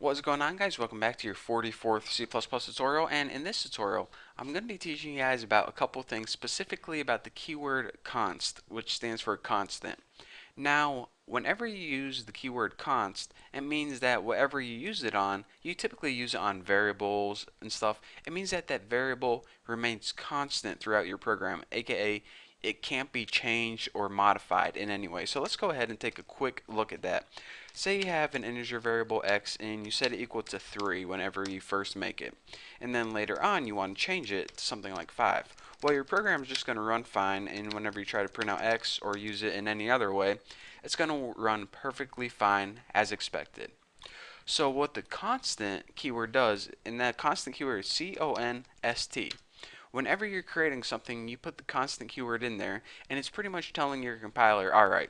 What's going on, guys? Welcome back to your 44th C++ tutorial, and in this tutorial I'm going to be teaching you guys about a couple things, specifically about the keyword const, which stands for constant. Now, whenever you use the keyword const, it means that whatever you use it on, you typically use it on variables and stuff. It means that that variable remains constant throughout your program, aka it can't be changed or modified in any way. So let's go ahead and take a quick look at that. Say you have an integer variable x and you set it equal to 3 whenever you first make it. And then later on you want to change it to something like 5. Well, your program is just going to run fine, and whenever you try to print out x or use it in any other way, it's going to run perfectly fine as expected. So what the constant keyword does, and that constant keyword is const. Whenever you're creating something, you put the constant keyword in there, and it's pretty much telling your compiler, alright,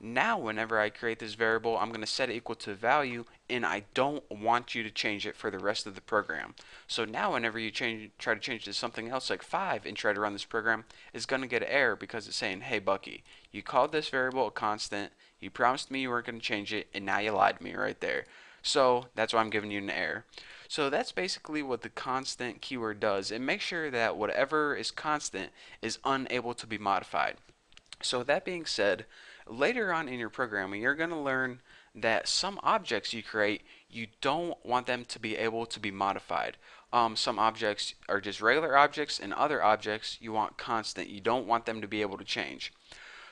now whenever I create this variable, I'm going to set it equal to value, and I don't want you to change it for the rest of the program. So now whenever you try to change it to something else like 5 and try to run this program, it's going to get an error because it's saying, hey Bucky, you called this variable a constant, you promised me you weren't going to change it, and now you lied to me right there. So that's why I'm giving you an error. So that's basically what the constant keyword does. It makes sure that whatever is constant is unable to be modified. So that being said, later on in your programming, you're going to learn that some objects you create, you don't want them to be able to be modified. Some objects are just regular objects, and other objects you want constant. You don't want them to be able to change.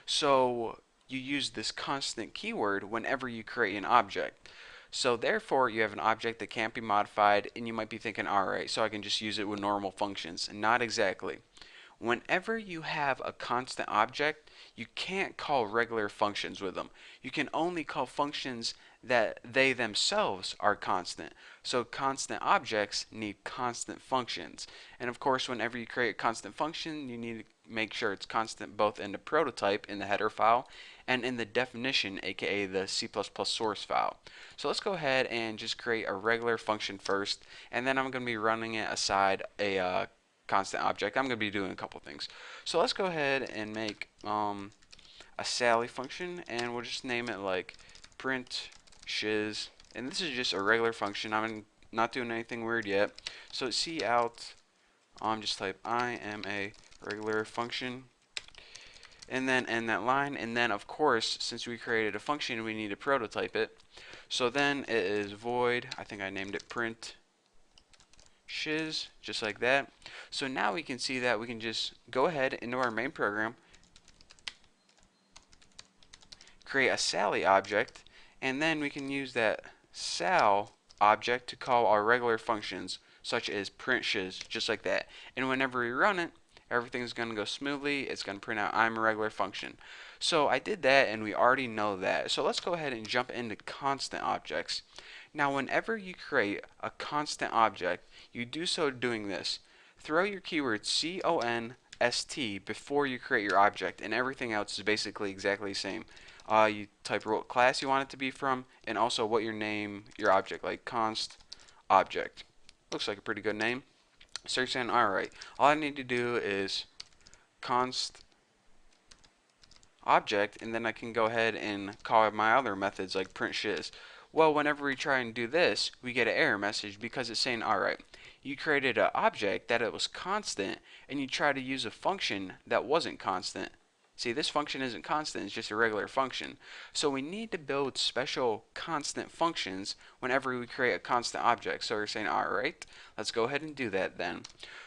So you use this constant keyword whenever you create an object. So therefore, you have an object that can't be modified, and you might be thinking, alright, so I can just use it with normal functions. Not exactly. Whenever you have a constant object, you can't call regular functions with them. You can only call functions that they themselves are constant. So constant objects need constant functions. And of course, whenever you create a constant function, you need to make sure it's constant both in the prototype in the header file and in the definition, aka the C++ source file. So let's go ahead and just create a regular function first, and then I'm going to be running it aside a constant object. I'm going to be doing a couple things. So let's go ahead and make a Sally function, and we'll just name it like print shiz. And this is just a regular function. I'm not doing anything weird yet. So cout, just type I am a regular function, and then end that line. And then of course, since we created a function, we need to prototype it. So then it is void, I think I named it print shiz, just like that. So now we can see that we can just go ahead into our main program, create a Sally object, and then we can use that sal object to call our regular functions such as print shiz, just like that. And whenever we run it, everything's going to go smoothly. It's going to print out I'm a regular function. So I did that, and we already know that. So let's go ahead and jump into constant objects. Now whenever you create a constant object, you do so doing this. Throw your keyword const before you create your object, and everything else is basically exactly the same. You type what class you want it to be from, and also what your name, your object, like const object. Looks like a pretty good name. So you're saying, alright, all I need to do is const object, and then I can go ahead and call my other methods like print shiz. Well, whenever we try and do this, we get an error message because it's saying, alright, you created an object that it was constant, and you try to use a function that wasn't constant. See, this function isn't constant, it's just a regular function. So we need to build special constant functions whenever we create a constant object. So we're saying, alright, let's go ahead and do that then.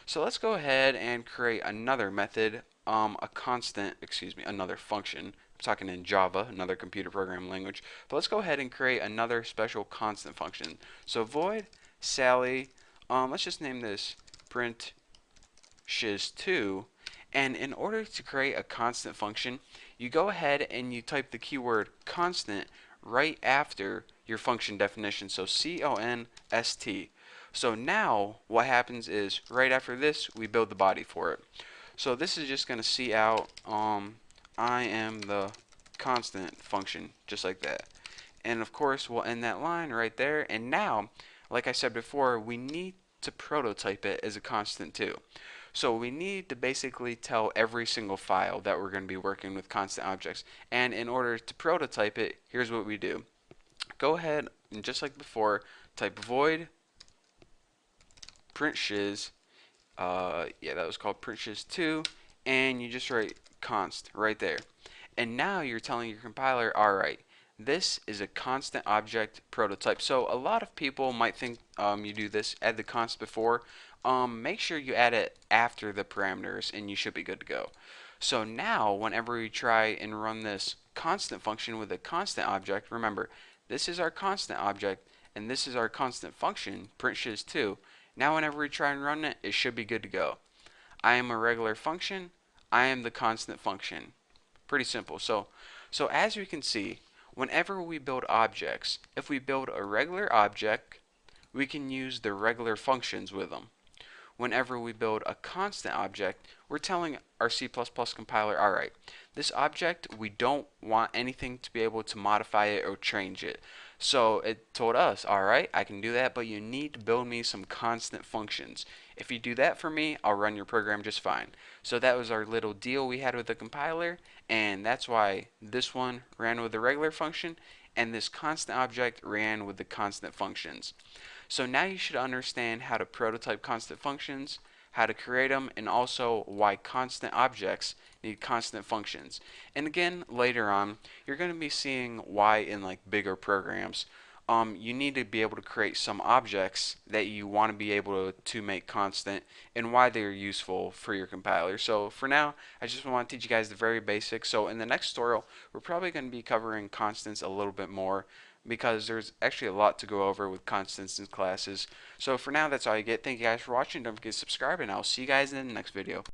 So let's go ahead and create another method, another function. I'm talking in Java, another computer programming language. But let's go ahead and create another special constant function. So void Sally, let's just name this print shiz2. And in order to create a constant function, you go ahead and you type the keyword constant right after your function definition. So const. So now what happens is right after this, we build the body for it. So this is just going to cout I am the constant function, just like that. And of course, we'll end that line right there. And now, like I said before, we need to prototype it as a constant too. So we need to basically tell every single file that we're going to be working with constant objects. And in order to prototype it, here's what we do. go ahead and just like before, type void print shiz. Yeah, that was called print shiz2, and you just write const right there. And now you're telling your compiler, all right, this is a constant object prototype. So a lot of people might think you do this, add the const before. Make sure you add it after the parameters, and you should be good to go. So now, whenever we try and run this constant function with a constant object, remember, this is our constant object, and this is our constant function, print shiz2. Now whenever we try and run it, it should be good to go. I am a regular function. I am the constant function. Pretty simple. So as we can see, whenever we build objects, if we build a regular object, we can use the regular functions with them. Whenever we build a constant object, we're telling our C++ compiler, all right, this object, we don't want anything to be able to modify it or change it. So it told us, all right, I can do that, but you need to build me some constant functions. If you do that for me, I'll run your program just fine. So that was our little deal we had with the compiler, and that's why this one ran with the regular function, and this constant object ran with the constant functions. So now you should understand how to prototype constant functions, how to create them, and also why constant objects need constant functions. And again, later on, you're going to be seeing why in like bigger programs, you need to be able to create some objects that you want to be able to make constant and why they are useful for your compiler. So for now, I just want to teach you guys the very basics. So in the next tutorial, we're probably going to be covering constants a little bit more because there's actually a lot to go over with constants in classes. So for now, that's all you get. Thank you guys for watching. Don't forget to subscribe, and I'll see you guys in the next video.